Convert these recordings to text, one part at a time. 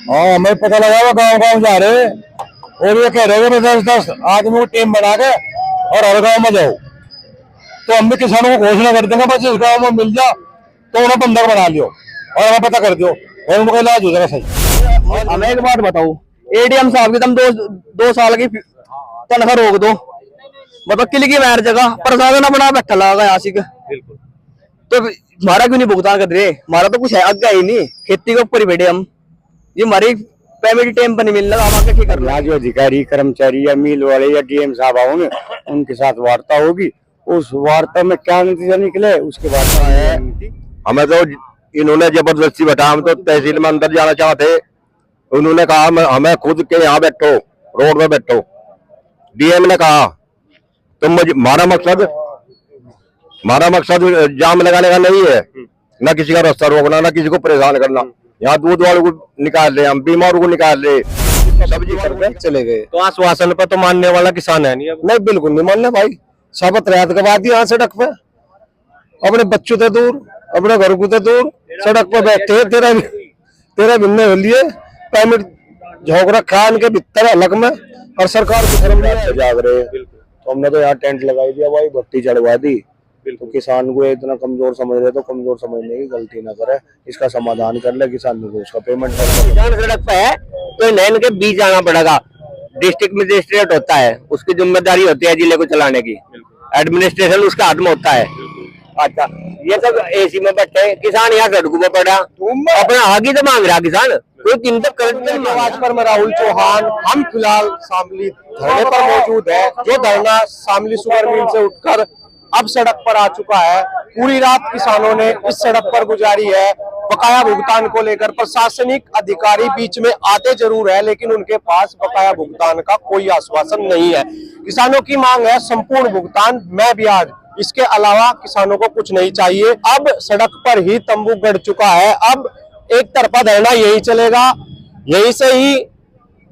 हाँ हमें पता लगा वो गाँव गाँव जा रहे और ये कह रहे हैं 10-10 आदमी को टीम बना के और हर गाँव में जाओ। तो हम भी किसानों को घोषणा कर देंगे बस इस गाँव में मिल जा तो उन्हें बंधक बना लियो और हमें पता कर दो और उनका इलाज हो जाएगा सही। हमें एक बात बताओ, एडीएम साहब की तुम दो साल की तनख्वाह रोक दो, मतलब किले की मैर जगह प्रशासन अपना बैठा लगा आशिक, तो हमारा क्यों नहीं भुगतान कर रहे? हमारा तो कुछ है आगे ही नहीं, खेती के ऊपर ही बैठे हम, ये हमारी पेमेंट टाइम पर नहीं मिल रहा, हम आगे क्या कर रहे हैं? जो अधिकारी कर्मचारी या मिल वाले या डीएम साहब आओगे उनके साथ वार्ता होगी, उस वार्ता में क्या नतीजा निकले उसके बाद हमें तो इन्होंने जबरदस्ती बैठा, हम तो तहसील में अंदर जाना चाहते, उन्होंने कहा हमें खुद के यहाँ बैठो, रोड में बैठो। डीएम ने कहा तो हमारा मकसद जाम लगाने का नहीं है, ना किसी का रास्ता रोकना, ना किसी को परेशान करना। यहाँ दूध वालों को निकाल रहे, हम बीमारों को निकाल रहे, सब्जी करके चले गए। तो आश्वासन पर तो मानने वाला किसान है नहीं? नहीं बिल्कुल नहीं मानने भाई, शपथ रात के बाद यहाँ सड़क पे अपने बच्चों से दूर अपने घर को से दूर सड़क पर बैठे तेरा भिन्ने लिए पेमेंट झोंक रखा इनके भीतर अलग में और सरकार की तरफ जाग रहे हैं। तो हमने तो यहाँ टेंट लगाई दिया भाई, भट्टी चढ़वा दी। तो किसान को इतना कमजोर समझ रहे तो कमजोर समझने की गलती ना करे, इसका समाधान कर ले, किसान को उसका पेमेंट कर। किसान सड़क पे है तो नैन के बीच जाना पड़ेगा, डिस्ट्रिक्ट मजिस्ट्रेट होता है, उसकी जिम्मेदारी होती है जिले को चलाने की, एडमिनिस्ट्रेशन उसका हाथ में होता है। अच्छा ये सब एसी में बैठे किसान यहाँ सड़कों में पड़ा, अपना आगे तो मांग रहा किसान, कोई चिंता करते। आवाज पर मैं राहुल चौहान, हम फिलहाल शामली धरने पर मौजूद है। जो धरना शामली शुगर मिल से उठकर अब सड़क पर आ चुका है। पूरी रात किसानों ने इस सड़क पर गुजारी है। बकाया भुगतान को लेकर प्रशासनिक अधिकारी बीच में आते जरूर है, लेकिन उनके पास बकाया भुगतान का कोई आश्वासन नहीं है। किसानों की मांग है संपूर्ण भुगतान में ब्याज, इसके अलावा किसानों को कुछ नहीं चाहिए। अब सड़क पर ही तंबू गड़ चुका है, अब एक तरफा धरना यही चलेगा, यही से ही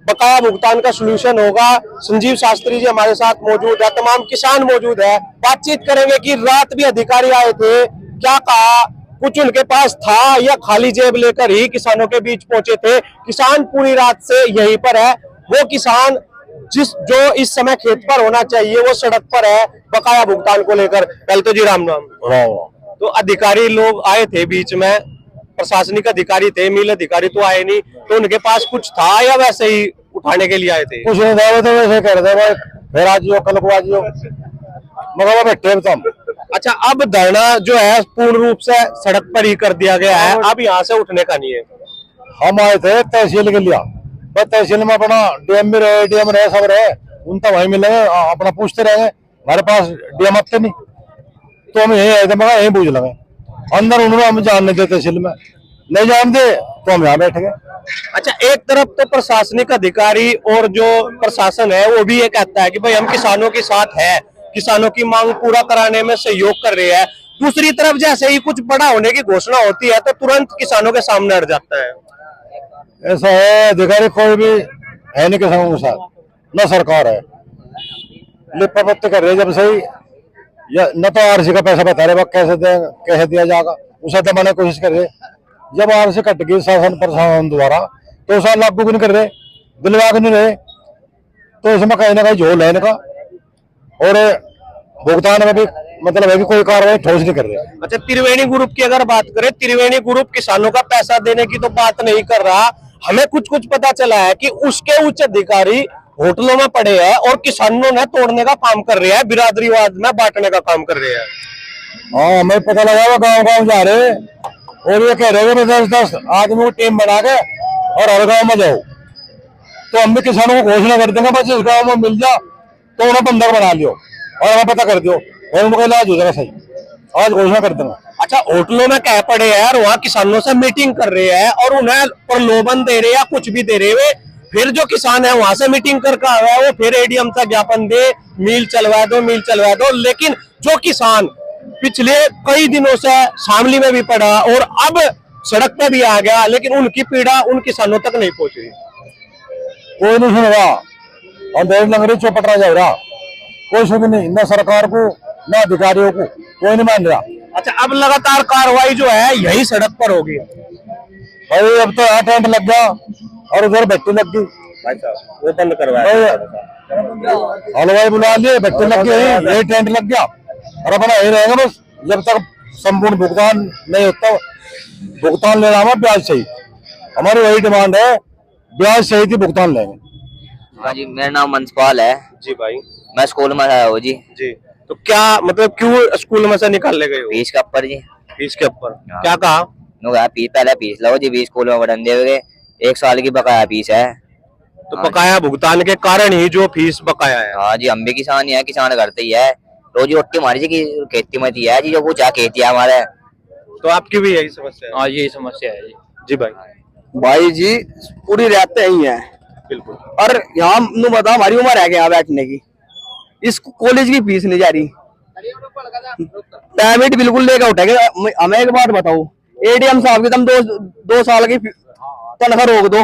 बकाया भुगतान का सलूशन होगा। संजीव शास्त्री जी हमारे साथ मौजूद है, तमाम किसान मौजूद है, बातचीत करेंगे कि रात भी अधिकारी आए थे, क्या कहा, कुछ उनके पास था या खाली जेब लेकर ही किसानों के बीच पहुंचे थे। किसान पूरी रात से यहीं पर है, वो किसान जो इस समय खेत पर होना चाहिए वो सड़क पर है बकाया भुगतान को लेकर। पहले तो जी राम राम। तो अधिकारी लोग आए थे बीच में, प्रशासनिक अधिकारी थे, मिल अधिकारी तो आए नहीं, तो उनके पास कुछ था या वैसे ही उठाने के लिए आए थे? कुछ नहीं था, तो वैसे कह रहे थे भाई फिर आज कल को आज मगर बैठे तो हम। अच्छा अब धरना जो है पूर्ण रूप से सड़क पर ही कर दिया गया है, अब यहाँ से उठने का नहीं है? हम आए थे तहसील के लिए, तहसील में अपना डीएम भी रहे, डीएम रहे, सब रहे, उन तक वहीं मिलेंगे, अपना पूछते रहेंगे। हमारे पास डीएम आते नहीं तो हम यही आए थे, मगर यही पूछ लेंगे अंदर। उन्होंने हम जानने थे तहसील में, नहीं जानते तो हम यहाँ बैठ गए। अच्छा एक तरफ तो प्रशासनिक अधिकारी और जो प्रशासन है वो भी ये कहता है कि भाई हम किसानों के साथ है, किसानों की मांग पूरा कराने में सहयोग कर रहे हैं, दूसरी तरफ जैसे ही कुछ बड़ा होने की घोषणा होती है तो तुरंत किसानों के सामने हट जाता है। ऐसा है, अधिकारी कोई भी है नहीं किसानों के साथ, न सरकार है, लिपापत्ति कर रहे जब सही, या न तो आरसी का पैसा बता रहे कैसे दिया जाएगा, उसे दबाने की कोशिश कर रहे। जब आरसी कट गई शासन प्रशासन द्वारा तो उसे लागू भी नहीं कर रहे, दिलवा के नहीं रहे, तो इसमें कहीं ना कहीं झोल है इनका, और भुगतान में भी मतलब है कि कोई कार्रवाई ठोस नहीं कर रहे। अच्छा त्रिवेणी ग्रुप की अगर बात करें, त्रिवेणी ग्रुप किसानों का पैसा देने की तो बात नहीं कर रहा, हमें कुछ पता चला है कि उसके उच्च अधिकारी होटलों में पड़े हैं और किसानों ने तोड़ने का काम कर रहे हैं, बिरादरीवाद में बांटने का काम कर रहे हैं। हाँ हमें पता लगा वो गाँव गाँव जा रहे और ये कह रहे हैं 10-10 आदमी को टीम बना के और हर गाँव में जाओ। तो हम भी किसानों को घोषणा कर देंगे बस इस गाँव में मिल जा तो उन्हें बंधक बना लियो और हमें पता कर दो और उनका इलाज हो जाएगा सही, आज घोषणा कर देंगे। अच्छा होटलों में कह पड़े हैं और वहाँ किसानों से मीटिंग कर रहे हैं और उन्हें प्रलोभन दे रहे हैं या कुछ भी दे रहे हैं, फिर जो किसान है वहां से मीटिंग करके आया है वो फिर एडीएम से ज्ञापन दे, मिल चलवा दो, लेकिन जो किसान पिछले कई दिनों से शामली में भी पड़ा और अब सड़क पे भी आ गया, लेकिन उनकी पीड़ा उन किसानों तक नहीं पहुंच रही। कोई नहीं सुन रहा और देर लग रही, चौपट रहा जा रहा, कोई सुन नहीं, न सरकार को न अधिकारियों को, कोई नहीं मान रहा। अच्छा अब लगातार कार्रवाई जो है यही सड़क पर होगी? और अब तो यहाँ टेंट लग गया और उधर भट्टी लग गई। भाई साहब वो बंद करवाया। हलवाई बुला लिए, भट्टी लग गई, ये टेंट लग गया और अपना यही रहेगा बस जब तक संपूर्ण भुगतान नहीं होता। भुगतान लेना हमारा ब्याज सही, हमारी वही डिमांड है, ब्याज सही थी भुगतान लेंगे। हाँ जी, मेरा नाम मनसपाल है जी भाई मैं स्कूल में आया हूँ जी। जी, तो क्या मतलब क्यों स्कूल में से निकालने गए हो? फीस का ऊपर जी फीस के ऊपर क्या कहा? फीस पहले फीस लो जी, 20 स्कूल में बढ़न देंगे, 1 साल की बकाया फीस है। तो बकाया भुगतान के कारण ही जो फीस बकाया है। हाँ जी, हम भी किसान ही है, किसान करते ही है, रोजी रोटी हमारी जी की खेती में है जी, जो कुछ खेती है हमारे। तो आपकी भी यही समस्या है? हाँ यही समस्या है जी। जी भाई भाई जी पूरी रहते ही है बिल्कुल। और यहाँ नु बताओ हमारी उम्र है यहाँ बैठने की, इस कॉलेज की फीस नहीं जा रही, पेमेंट बिल्कुल लेकर उठेगा। हमें एक बात बताओ, एडीएम साहब की तुम 2 साल की तनख्वाह रोक दो,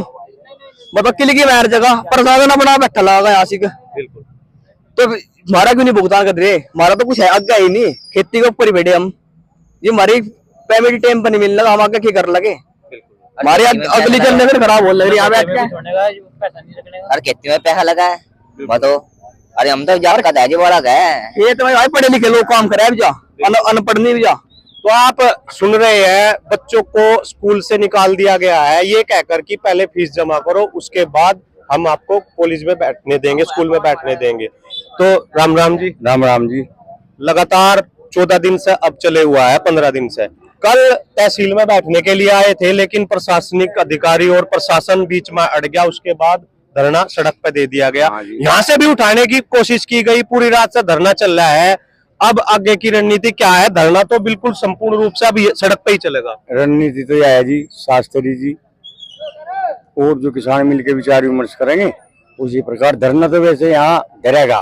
मतलब किल की मैर जगह प्रशासन अपना बैठा लगा यहाँ से, बिल्कुल तो हमारा क्यों नहीं भुगतान कर रहे? हमारा तो कुछ है आगे ही नहीं, खेती के ऊपर ही बैठे हम, ये हमारी पेमेंट टाइम पर नहीं मिलने लगा, हम आगे क्या कर लगे? हमारी अगली जनरेशन खराब हो लग रही है यहाँ बैठ के। और खेती में पैसा लगा है बताओ, अरे हम तो यार का दाजी वाला गए, ये तो भाई पढ़े लिखे लोग काम करे जा, अनपढ़ नहीं भी जा। तो आप सुन रहे हैं, बच्चों को स्कूल से निकाल दिया गया है ये कहकर कि पहले फीस जमा करो, उसके बाद हम आपको कॉलेज में बैठने देंगे, स्कूल में बैठने देंगे। तो राम राम जी। राम राम जी। लगातार 14 दिन से अब चले हुआ है, 15 दिन से। कल तहसील में बैठने के लिए आए थे, लेकिन प्रशासनिक अधिकारी और प्रशासन बीच में अड़ गया, उसके बाद धरना सड़क पे दे दिया गया। यहाँ से भी उठाने की कोशिश की गई, पूरी रात से धरना चल रहा है। अब आगे की रणनीति क्या है? धरना तो बिल्कुल संपूर्ण रूप से अभी सड़क पे ही चलेगा। रणनीति तो यह है जी, शास्त्री जी और जो किसान मिलकर विचार विमर्श करेंगे उसी प्रकार धरना तो वैसे यहाँ धरेगा।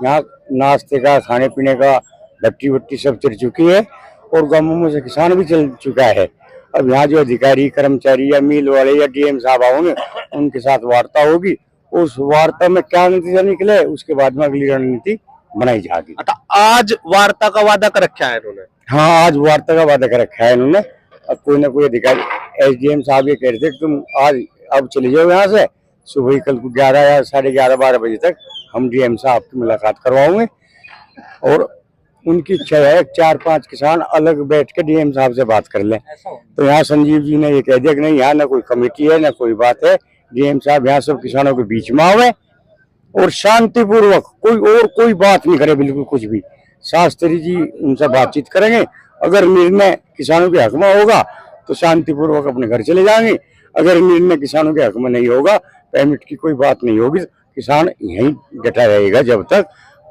यहाँ नाश्ते का, खाने पीने का, भट्टी वट्टी सब चल चुकी है और गांवों में से किसान भी चल चुका है। अब यहाँ जो अधिकारी, कर्मचारी या मिल वाले या डीएम साहब आओगे, उनके साथ वार्ता होगी, उस वार्ता में क्या नतीजा निकले उसके बाद में अगली रणनीति बनाई जाएगी। अच्छा, आज वार्ता का वादा कर रखा है इन्होंने? हाँ, आज वार्ता का वादा कर रखा है इन्होंने। अब कोई ना कोई अधिकारी, एसडीएम साहब ये कह रहे थे कि तुम आज अब चले जाओ यहाँ से, सुबह कल को 11 या 11:30 12 बजे तक हम डीएम साहब की मुलाकात करवाओगे। और उनकी इच्छा है 4-5 किसान अलग बैठ के डीएम साहब से बात कर लें। तो यहाँ संजीव जी ने ये कह दिया कि नहीं, यहाँ ना कोई कमेटी है ना कोई बात है, डीएम साहब यहाँ सब किसानों के बीच में आवे और शांतिपूर्वक कोई बात नहीं करे, बिल्कुल कुछ भी। शास्त्री जी उनसे बातचीत करेंगे, अगर निर्णय किसानों के हक में होगा तो शांतिपूर्वक अपने घर चले जाएंगे, अगर निर्णय किसानों के हक में नहीं होगा, पेमेंट की कोई बात नहीं होगी, किसान यहीं डटा रहेगा जब तक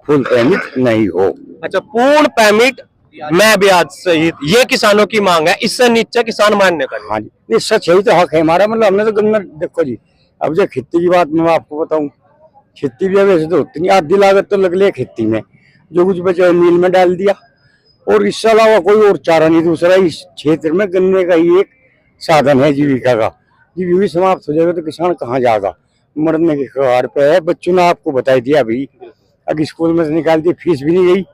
फुल पेमेंट नहीं हो। अच्छा, पूर्ण पेमेंट मैं ब्याज सहित, ये किसानों की मांग है, इससे नीचे किसान मानने का नहीं। हाँ जी, ये सच यही तो हक है हमारा। मतलब हमने तो गन्ना, देखो जी, अब जो खेती की बात मैं आपको बताऊं, खेती भी वैसे तो उतनी आधी लागत तो लग ली खेती में, जो कुछ बचा मिल में डाल दिया और इससे अलावा कोई और चारा नहीं। दूसरा इस क्षेत्र में गन्ने का ही एक साधन है जीविका का, जब भी समाप्त हो जाएगा तो किसान कहाँ जाएगा, मरने के कगार पे है। बच्चों ने आपको बताई दिया अभी, अगर स्कूल में से निकाल दी, फीस भी नहीं गई,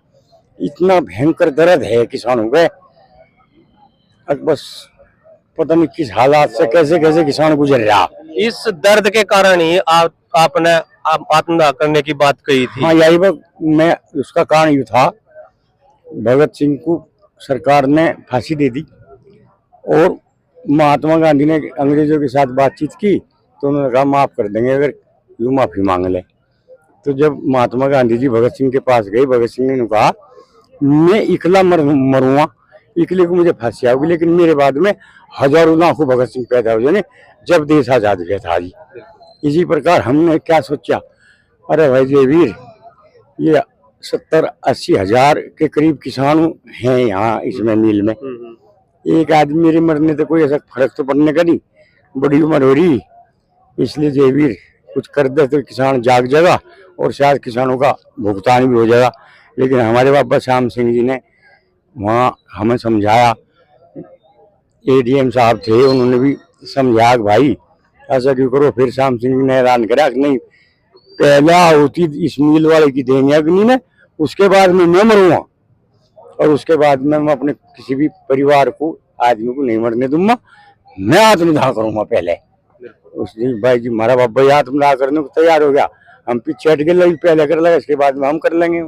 इतना भयंकर दर्द है किसानों का। अब बस पता नहीं किस हालात से कैसे कैसे किसान गुजर रहा। इस दर्द के कारण ही आपने आत्मदाह करने की बात कही थी। हाँ, यही बात मैं, उसका कारण ये था, भगत सिंह को सरकार ने फांसी दे दी और महात्मा गांधी ने अंग्रेजों के साथ बातचीत की तो उन्होंने कहा माफ कर देंगे अगर यूं माफी मांग ले। तो जब महात्मा गांधी जी भगत सिंह के पास गए, भगत सिंह ने कहा मैं इकला मरूंगा, इकले को मुझे फांसी आओगी, लेकिन मेरे बाद में हजारों लाखों भगत सिंह पैदा हो जाने जब देश आजाद हुआ था जी। इसी प्रकार हमने क्या सोचा, अरे भाई जयवीर, ये 70-80 हजार के करीब किसान हैं यहाँ इसमें मिल में, एक आदमी मेरे मरने तो कोई ऐसा फर्क तो पड़ने का नहीं, बड़ी उम्र हो रही, इसलिए जयवीर कुछ कर दे तो किसान जाग जाएगा और शायद किसानों का भुगतान भी हो जाएगा। लेकिन हमारे बाबा श्याम सिंह जी ने वहाँ हमें समझाया, एडीएम साहब थे उन्होंने भी समझाया कि भाई ऐसा क्यों करो। फिर श्याम सिंह ने ऐलान करा कि नहीं, पहला होती इस मिल वाले की देंगे अग्नि ने, उसके बाद में मैं मरूंगा और उसके बाद में मैं अपने किसी भी परिवार को, आदमी को नहीं मरने दूंगा। मैं आत्मदाह करूंगा पहले। उस दिन भाई जी हमारा बाबा ही आत्मदाह करने को तैयार हो गया, हम पीछे हट गए, पहले कर लेगा इसके बाद में हम कर लेंगे,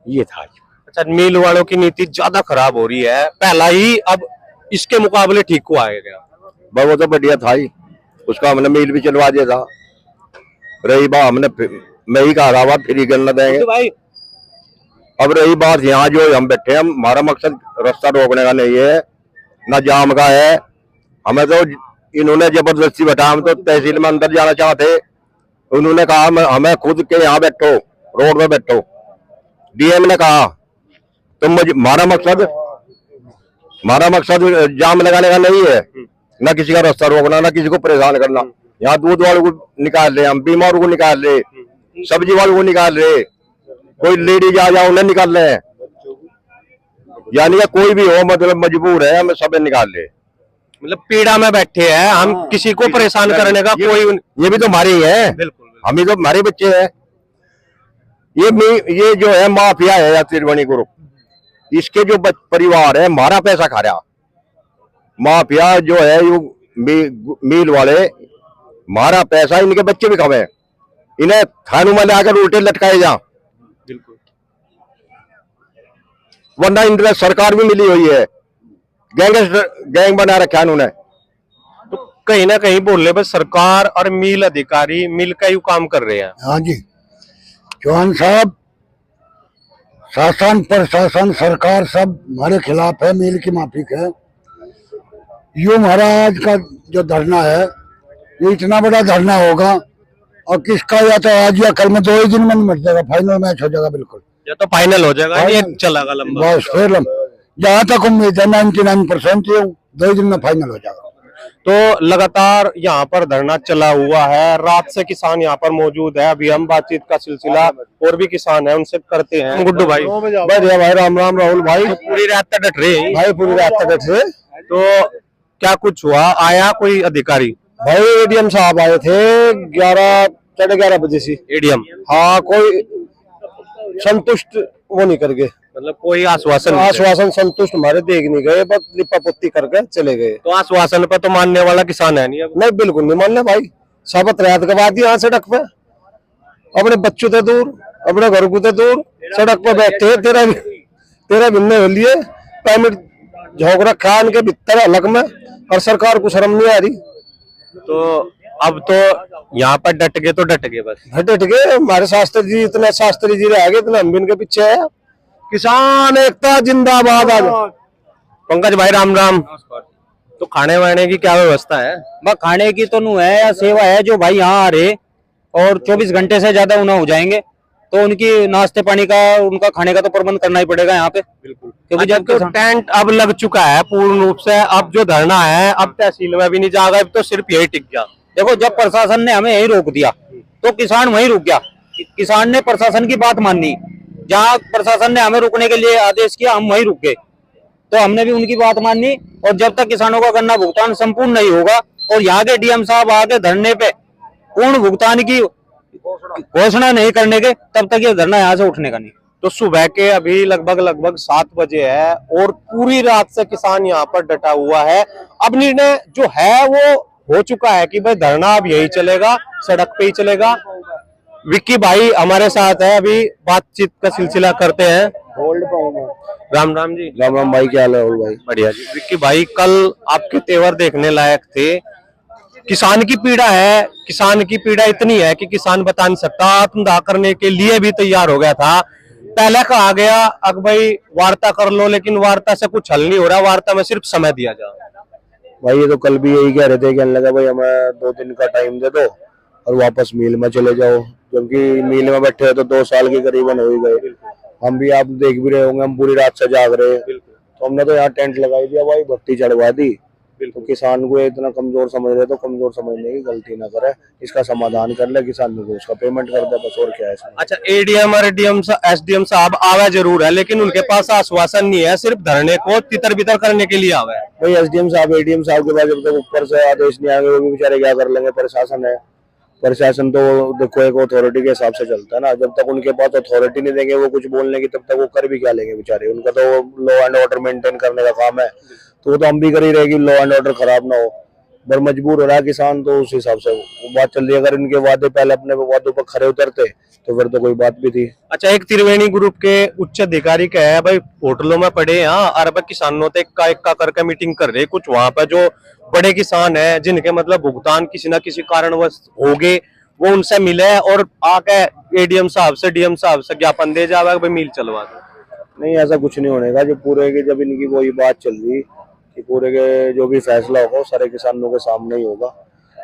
ये था। अच्छा, मिल वालों की नीति ज्यादा खराब हो रही है, पहला ही अब इसके मुकाबले ठीक को आएगा। भाई वो तो बढ़िया था ही, उसका हमने मिल भी चलवा दिया था। रही बात हमने मैं ही कहा था फ्री करना देंगे भाई। अब रही बात यहाँ जो हम बैठे हैं, हमारा मकसद रास्ता रोकने का नहीं है ना जाम का है। हमें तो इन्होंने जबरदस्ती बैठा, हम तो तहसील में अंदर जाना चाहते, उन्होंने कहा हमें खुद के यहाँ बैठो, रोड में बैठो। डीएम ने कहा तुम हमारा मकसद जाम लगाने का नहीं है, ना किसी का रास्ता रोकना, ना किसी को परेशान करना। यहाँ दूध वालों को निकाल रहे, हम बीमारों को निकाल रहे, सब्जी वालों को निकाल रहे, कोई लेडीज आ जाओ उन्हें निकाल रहे हैं, यानी कि कोई भी हो मतलब मजबूर है, हम सब निकाल रहे। मतलब पीड़ा में बैठे हैं हम, किसी को परेशान करने का कोई, ये भी तो हमारे ही है, बिल्कुल हम ही तो हमारे बच्चे हैं। ये जो है माफिया है या त्रिवेणी ग्रुप, इसके जो परिवार है हमारा पैसा खा रहा। माफिया जो है यू मील वाले हमारा पैसा, इनके बच्चे भी खावे, इन्हें थानों में लाकर उल्टे लटकाए जा, वरना इनके सरकार भी मिली हुई है, गैंग बना रखा है उन्होंने। तो कहीं ना कहीं बोल रहे बस सरकार और मिल अधिकारी मिल का यू काम कर रहे हैं। हाँ जी चौहान साहब, शासन प्रशासन सरकार सब हमारे खिलाफ है, मिल की माफी है। यो हमारा आज का जो धरना है, ये इतना बड़ा धरना होगा और किसका या तो आज या कल में 2 ही दिन में निपट जाएगा, फाइनल मैच हो जाएगा। बिल्कुल ये तो फाइनल हो जाएगा, ये चलेगा लंबा, बस फिर जहाँ तक उम्मीद है 99% 2 ही दिन में फाइनल हो जाएगा। तो लगातार यहाँ पर धरना चला हुआ है, रात से किसान यहाँ पर मौजूद है। अभी हम बातचीत का सिलसिला और भी किसान है उनसे करते हैं। गुड्डू भाई, बढ़िया भाई, राम राम राहुल भाई। पूरी रात तक डट रहे हैं भाई पूरी रात तक डट रहे। तो क्या कुछ हुआ, आया कोई अधिकारी? भाई एडीएम साहब आए थे 11:30 बजे से। एडीएम? हाँ, कोई संतुष्ट वो नहीं कर गए, मतलब कोई आश्वासन संतुष्ट हमारे देख नहीं गए, बस लिपा पुत्ती करके चले गए। तो आश्वासन पे तो मानने वाला किसान है नहीं अब? नहीं, बिल्कुल नहीं मानने भाई। शपथ रात के बाद यहाँ सड़क पे अपने बच्चों से दूर, अपने घर को से दूर सड़क पे बैठे, तेरा भिन्ने हो लिए पेमेंट झोंक रखा इनके भीतर अलग में, और सरकार को शर्म नहीं आ रही। तो अब तो यहाँ पर डट गए तो डट गए, बस डट गए। हमारे शास्त्री जी, इतने शास्त्री जी रह गए, इतने हम भी इनके पीछे है। किसान एकता जिंदाबाद। आज पंकज भाई राम राम। तो खाने वाने की क्या व्यवस्था है? बस खाने की तो नु है या सेवा है, जो भाई यहाँ आ रहे और 24 घंटे से ज्यादा उन्हें हो जाएंगे तो उनकी नाश्ते पानी का, उनका खाने का तो प्रबंध करना ही पड़ेगा यहाँ पे, बिल्कुल। क्योंकि जब तो टेंट अब लग चुका है पूर्ण रूप से, अब जो धरना है अब तहसील में भी नहीं जाएगा, अब तो सिर्फ यही टिक गया। देखो, जब प्रशासन ने हमें यही रोक दिया तो किसान वहीं रुक गया। किसान ने प्रशासन की बात मानी, जहाँ प्रशासन ने हमें रुकने के लिए आदेश किया हम वहीं रुक गए, तो हमने भी उनकी बात मानी। और जब तक किसानों का गन्ना भुगतान संपूर्ण नहीं होगा और यहाँ के डीएम साहब आके धरने पे पूर्ण भुगतान की घोषणा नहीं करने के, तब तक ये धरना यहाँ से उठने का नहीं। तो सुबह के अभी लगभग 7 बजे है और पूरी रात से किसान यहाँ पर डटा हुआ है। अब निर्णय जो है वो हो चुका है कि भाई धरना अब यही चलेगा, सड़क पे ही चलेगा। विक्की भाई हमारे साथ है, अभी बातचीत का सिलसिला करते हैं। राम राम जी। राम राम भाई, क्या हाल है भाई? बढ़िया जी। विक्की भाई, कल आपके तेवर देखने लायक थे। किसान की पीड़ा है, किसान की पीड़ा इतनी है कि किसान बता नहीं सकता, आत्मदाह करने के लिए भी तैयार हो गया था। पहले कहा गया अब भाई वार्ता कर लो, लेकिन वार्ता से कुछ हल नहीं हो रहा, वार्ता में सिर्फ समय दिया जाए। भाई ये तो कल भी यही कह रहे थे, कहने लगा भाई हमें 2 दिन का टाइम दे दो और वापस मिल में चले जाओ, जबकि मिल में बैठे तो 2 साल के करीबन हो ही गए। हम भी, आप देख भी रहे होंगे, हम पूरी रात से जाग रहे, तो हमने तो यहाँ टेंट लगाई दिया भाई, भट्टी चढ़वा दी। तो किसान को इतना कमजोर समझ रहे, तो कमजोर समझने की गलती ना करे, इसका समाधान कर ले, किसान को उसका पेमेंट कर दे, बस और क्या है इसमें। अच्छा, एडीएम और एसडीएम साहब आवे जरूर है, लेकिन उनके पास आश्वासन नहीं है, सिर्फ धरने को तितर बितर करने के लिए आवे है। भाई एसडीएम साहब, एडीएम साहब के पास जब तक ऊपर से आदेश नहीं आएंगे, वो भी बेचारे क्या कर लेंगे। प्रशासन है, प्रशासन तो देखो एक अथॉरिटी के हिसाब से चलता है ना, जब तक उनके पास अथॉरिटी नहीं देंगे वो कुछ बोलने की, तब तक वो कर भी क्या लेंगे बेचारे। उनका तो लॉ एंड ऑर्डर मेंटेन करने का काम है, तो वो तो हम भी कर ही रहे कि लॉ एंड ऑर्डर खराब ना हो। पर मजबूर हो रहा है किसान, तो उस हिसाब से वो बात चल रही है। अगर इनके वादे पहले अपने वादों पर खरे उतरते तो फिर तो कोई बात भी थी। अच्छा, एक त्रिवेणी ग्रुप के उच्च अधिकारी कह है भाई होटलों में पड़े यहाँ और अब किसानों से इक्का करके मीटिंग कर रहे कुछ वहां पर जो बड़े किसान है जिनके मतलब भुगतान किसी ना किसी कारणवश हो गए, वो उनसे मिले और आके एडीएम साहब से डीएम साहब से ज्ञापन दे जावे भाई मिल चलवा दो। नहीं, ऐसा कुछ नहीं होने का। जो पूरे के जब इनकी वही बात चल रही कि पूरे के जो भी फैसला होगा वो सारे किसानों के सामने ही होगा,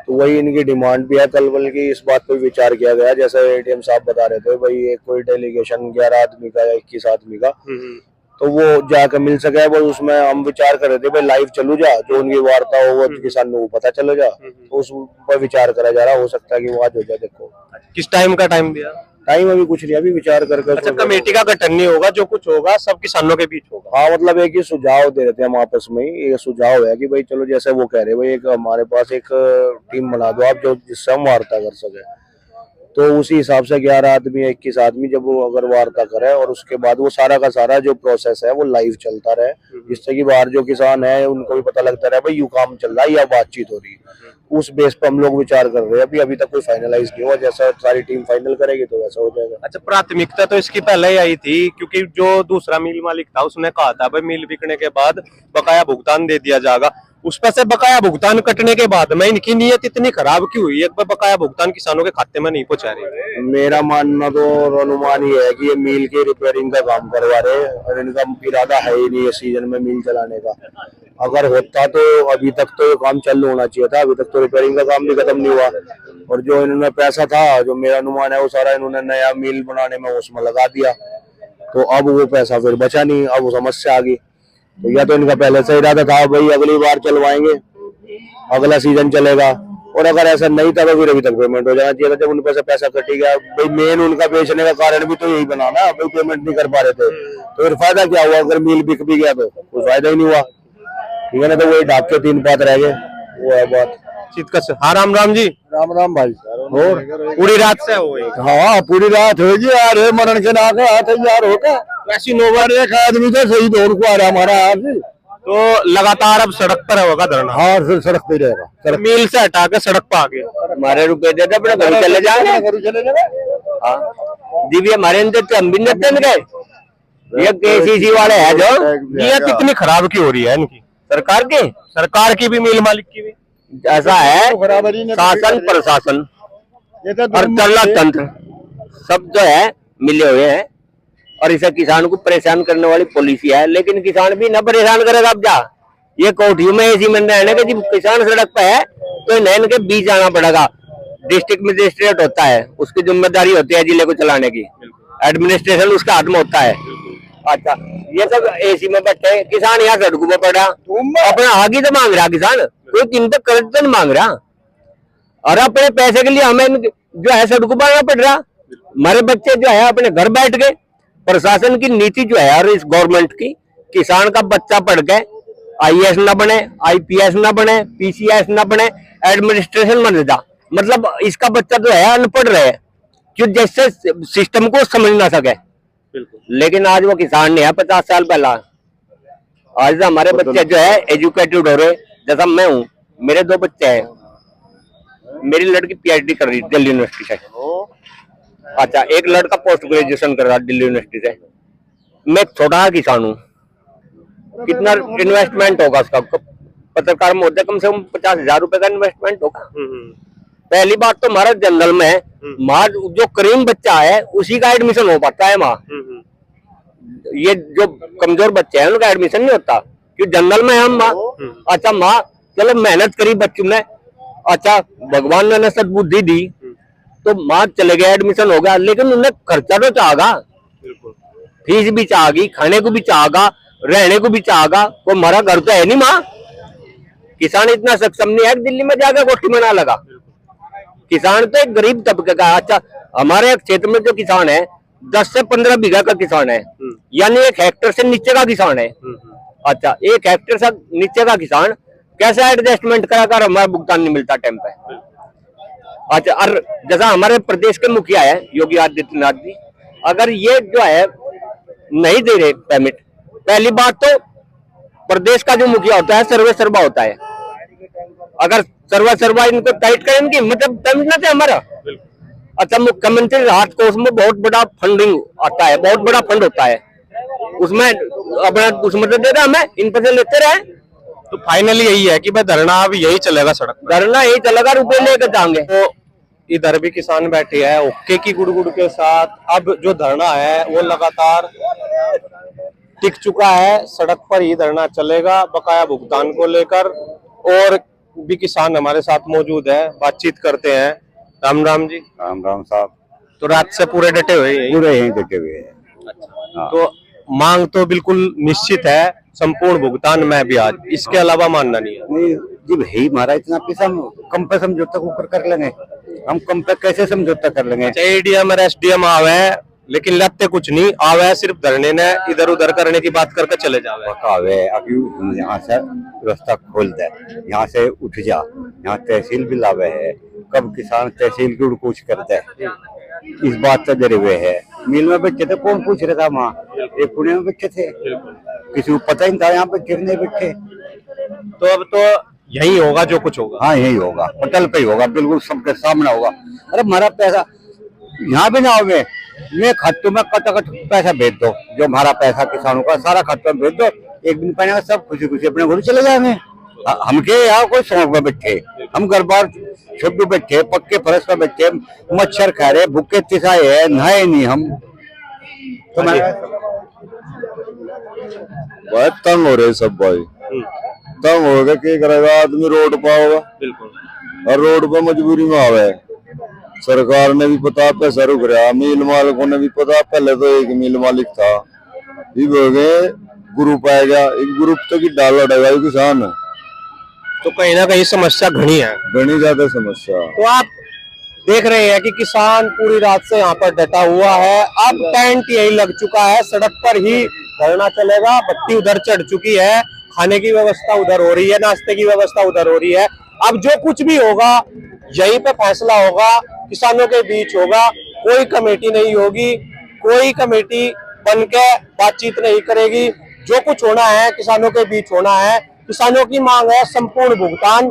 तो वही इनकी डिमांड भी है। कल बल्कि इस बात पर विचार किया गया, जैसे एडीएम साहब बता रहे थे भाई एक कोई डेलीगेशन 11 आदमी का या 21 आदमी का, तो वो जाकर मिल सके। वो उसमें हम विचार कर रहे थे भाई लाइव चलू जा, जो उनकी वार्ता हो वो किसानों को पता चलो जा, तो उस पर विचार करा जा रहा। हो सकता है कि वो आज हो जाए। देखो किस टाइम का टाइम दिया? टाइम अभी कुछ नहीं, अभी विचार करके। अच्छा, कमेटी का गठन नहीं होगा, जो कुछ होगा सब किसानों के बीच होगा। हाँ, मतलब एक ही सुझाव दे रहे थे हम आपस में ही। ये सुझाव है कि भाई चलो जैसे वो कह रहे भाई एक हमारे पास एक टीम बना दो आप जो जिससे हम वार्ता कर सके, तो उसी हिसाब से 11 आदमी 21 आदमी जब वो अगर वार्ता करे और उसके बाद वो सारा का सारा जो प्रोसेस है वो लाइव चलता रहे, जिससे कि बाहर जो किसान है उनको भी पता लगता रहे भाई यू काम चल रहा है या बातचीत हो रही है। उस बेस पे हम लोग विचार कर रहे हैं। अभी तक कोई फाइनलाइज नहीं हुआ, जैसा सारी टीम फाइनल करेगी तो वैसा हो जाएगा। अच्छा, प्राथमिकता तो इसकी पहले ही आई थी क्योंकि जो दूसरा मिल मालिक था उसने कहा था भाई मिल बिकने के बाद बकाया भुगतान दे दिया जाएगा। उस पर से बकाया भुगतान कटने के बाद में इनकी नीयत इतनी खराब क्यों हुई है? एक बार बकाया भुगतान किसानों के खाते में नहीं पहुंचा रही। मेरा मानना तो अनुमान ये है कि ये मिल की रिपेयरिंग का काम करवा रहे हैं और इनका इरादा है ही नहीं ये सीजन में मिल चलाने का। अगर होता तो अभी तक तो ये काम चालू होना चाहिए था। अभी तक तो रिपेयरिंग का काम भी खत्म नहीं हुआ और जो इन्होंने पैसा था, जो मेरा अनुमान है, वो सारा इन्होंने नया मिल बनाने में उसमें लगा दिया। तो अब वो पैसा फिर बचा नहीं, अब वो समस्या आ गई। तो या तो इनका पहले से इरादा था भाई अगली बार चलवाएंगे, अगला सीजन चलेगा, और अगर ऐसा नहीं था तो फिर अभी तक पेमेंट हो जाना चाहिए था। जब उन पर से पैसा कटी गया, भाई मेन उनका बेचने का कारण भी तो यही बना ना, भाई पेमेंट नहीं कर पा रहे थे, तो फिर फायदा क्या हुआ? अगर मिल बिक भी गया तो कोई फायदा ही नहीं हुआ, ठीक है ना। तो वही ढाक के 3 बात रह गए, वो है बात। हाँ, राम राम जी। राम राम भाई। और पूरी रात से हो गई? हाँ, पूरी रात होगी यार, मरण के नाक तैयार होगा। वैसी नौबत एक आदमी तो सही दौड़ को आ रहा हमारा आज, तो लगातार अब सड़क पर होगा धरना? हाँ, सड़क पे रहेगा। मिल से हटा के सड़क पर आ गया। हमारे रुपए देते अपने घर चले जाएंगे। हाँ जी, भी हमारे देते हम भी देते गए। ये केसीसी वाले है जो नीयत इतनी खराब क्यों हो रही है इनकी? सरकार की भी मिल मालिक की भी। ऐसा है, शासन प्रशासन और तल्ला तंत्र सब जो है मिले हुए हैं और इसे किसान को परेशान करने वाली पॉलिसी है। लेकिन किसान भी न परेशान करेगा। अब जा ये कोठियों में ऐसी मन रहने के जब किसान सड़क पे है तो नैन के बीच आना पड़ेगा। डिस्ट्रिक्ट मजिस्ट्रेट होता है, उसकी जिम्मेदारी होती है जिले को चलाने की, एडमिनिस्ट्रेशन उसका हाथ में होता है। अच्छा, ये सब एसी में बैठे, किसान यहाँ सड़कों में पड़ा, अपना आगे तो मांग रहा किसान, कोई चिंता कर्ज तो नहीं मांग रहा, और अपने पैसे के लिए हमें जो है सड़कों पर आना पड़ रहा। हमारे बच्चे जो है अपने घर बैठ गए। प्रशासन की नीति जो है और इस गवर्नमेंट की, किसान का बच्चा पढ़ के आईएएस ना बने, आईपीएस ना बने, पीसीएस ना बने, एडमिनिस्ट्रेशन बन जा, मतलब इसका बच्चा जो है अनपढ़ रहे, जो जैसे सिस्टम को समझ ना सके। लेकिन आज वो किसान नहीं है 50 साल पहला। आज हमारे बच्चे जो है एजुकेटेड हो रहे, जैसा मैं हूँ, मेरे 2 बच्चे हैं, मेरी लड़की पीएचडी कर रही है दिल्ली यूनिवर्सिटी से। अच्छा, एक लड़का पोस्ट ग्रेजुएशन कर रहा है दिल्ली यूनिवर्सिटी से। मैं छोटा किसान हूँ, कितना इन्वेस्टमेंट होगा उसका? पत्रकार महोदय, कम से कम 50,000 रुपए का इन्वेस्टमेंट होगा। पहली बात तो हमारा जनरल में है, वहाँ जो करीम बच्चा है उसी का एडमिशन हो पाता है वहाँ। ये जो कमजोर बच्चे हैं उनका एडमिशन नहीं होता, क्योंकि जनरल में हम माँ। अच्छा, माँ चलो मेहनत करी बच्चों ने, अच्छा भगवान ने सद्बुद्धि दी तो माँ चले गया, एडमिशन हो गया, लेकिन उन्हें खर्चा तो चाहेगा, फीस भी चाहेगी, खाने को भी चाहेगा, रहने को भी चाहेगा। वो हमारा घर तो है नहीं माँ। किसान इतना सक्षम नहीं है दिल्ली में जाकर कोठी में ना लगा। किसान तो एक गरीब तबके का है। अच्छा, हमारे क्षेत्र में जो किसान है 10 से 15 बीघा का किसान है, यानी 1 हेक्टेयर से नीचे का किसान है। अच्छा, 1 हेक्टेयर से नीचे का किसान कैसे एडजस्टमेंट कराकर हमारा भुगतान नहीं मिलता टाइम पे? अच्छा, और जैसा हमारे प्रदेश के मुखिया है योगी आदित्यनाथ जी, अगर ये जो है नहीं दे रहे पेमेंट, पहली बात तो प्रदेश का जो मुखिया होता है सर्वे सर्वा होता है, अगर सर्वा इनको टाइट करें इनकी मतलब पेमेंट ना थे हमारा। अच्छा, मुख्यमंत्री राहत कोष में बहुत बड़ा फंडिंग आता है, बहुत बड़ा फंड होता है, उसमें अपना उसमें तो दे रहा हमें, इन पैसे लेते रहे। तो फाइनली यही है कि भाई धरना अब यही चलेगा सड़क पर। धरना यही चलेगा, रुपए लेकर जाएंगे। तो इधर भी किसान बैठे हैं ओके की गुड़गुड़ के साथ। अब जो धरना है वो लगातार टिक चुका है, सड़क पर ही धरना चलेगा बकाया भुगतान को लेकर। और भी किसान हमारे साथ मौजूद है, बातचीत करते हैं। राम राम जी। राम राम साहब। तो रात से पूरे डटे हुए हैं? पूरे यहीं डटे हुए हैं। तो मांग तो बिल्कुल निश्चित है, संपूर्ण भुगतान में ब्याज, इसके अलावा मानना नहीं है। नहीं जी भाई, हमारा इतना पैसा हम कम पे समझौता ऊपर कर लेंगे, हम कम पे कैसे समझौता कर लेंगे। एडीएम और एसडीएम आवे लेकिन लगते कुछ नहीं आवे, सिर्फ धरने ने इधर उधर करने की बात करके चले जावे। पकावे अभी यहाँ से रास्ता खोल दे, यहाँ से उठ जा, यहाँ तहसील भी लावे है, कब किसान तहसील की कुछ करते है, इस बात से डरे हुए है। मिल में बैठे थे, कौन पूछ रहा था वहाँ, एक पुणे में बैठे थे, किसी को पता ही नहीं था यहाँ पे कितने नहीं बैठे। तो अब तो यही होगा जो कुछ होगा। हाँ यही होगा, पटल पे ही होगा, बिल्कुल सबके सामने होगा। अरे हमारा पैसा यहाँ भी ना होगे, मैं खाते में कटाकट पैसा भेज दो, जो हमारा पैसा किसानों का सारा खाते में भेज दो, एक दिन पहले सब खुशी खुशी अपने घर चले जाएंगे। हमके यहाँ कोई शौक में बैठे, हम घर बार छोटू बैठे, पक्के फर्श पर बैठे, मच्छर खा रहे, भूखे तिसाए है, नहाए नहीं हम। तो बहुत तंग हो रहे सब भाई, तंग हो गए, क्या करेगा आदमी, रोड पर होगा। बिल्कुल। और रोड पर मजबूरी में आवे, सरकार ने भी पता पैसा रुक रहा, मिल मालिकों ने भी पता, पहले तो एक मिल मालिक था, ये हो गए ग्रुप आ गया, एक ग्रुप तो की डाल लड़ेगा किसान। तो कहीं ना कहीं समस्या घनी है, घनी ज्यादा समस्या। तो आप देख रहे हैं कि किसान पूरी रात से यहाँ पर डटा हुआ है। अब टेंट यही लग चुका है, सड़क पर ही धरना चलेगा, बत्ती उधर चढ़ चुकी है, खाने की व्यवस्था उधर हो रही है, नाश्ते की व्यवस्था उधर हो रही है। अब जो कुछ भी होगा यहीं पे फैसला होगा, किसानों के बीच होगा, कोई कमेटी नहीं होगी, कोई कमेटी बनके बातचीत नहीं करेगी। जो कुछ होना है किसानों के बीच होना है। किसानों की मांग है संपूर्ण भुगतान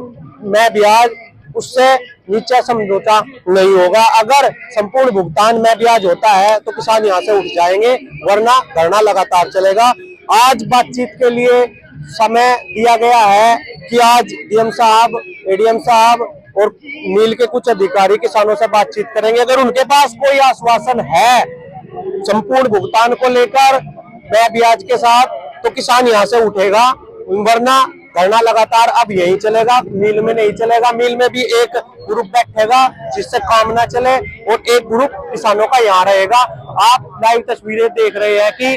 में ब्याज, उससे नीचे समझौता नहीं होगा। अगर संपूर्ण भुगतान में ब्याज होता है तो किसान यहाँ से उठ जाएंगे, वरना धरना लगातार चलेगा। आज बातचीत के लिए समय दिया गया है कि आज डीएम साहब, एडीएम साहब और मिल के कुछ अधिकारी किसानों से बातचीत करेंगे। अगर उनके पास कोई आश्वासन है संपूर्ण भुगतान को लेकर ब्याज के साथ, तो किसान यहाँ से उठेगा, वरना धरना लगातार अब यही चलेगा, मिल में नहीं चलेगा। मिल में भी एक ग्रुप बैठेगा जिससे काम ना चले, और एक ग्रुप किसानों का यहाँ रहेगा। आप लाइव तस्वीरें देख रहे हैं कि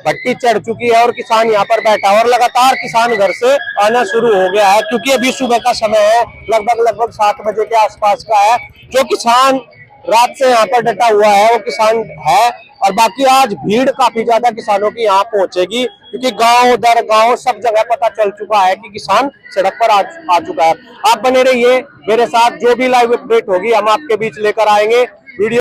भट्टी चढ़ चुकी है और किसान यहाँ पर बैठा है, और लगातार किसान घर से आना शुरू हो गया है, क्योंकि अभी सुबह का समय है, लगभग 7 बजे के आसपास का है। जो किसान रात से यहाँ पर डटा हुआ है वो किसान है, और बाकी आज भीड़ काफी ज्यादा किसानों की यहाँ पहुंचेगी, क्योंकि गांव दर गांव सब जगह पता चल चुका है कि किसान सड़क पर आ चुका है। आप बने रहिए मेरे साथ, जो भी लाइव अपडेट होगी हम आपके बीच लेकर आएंगे। वीडियो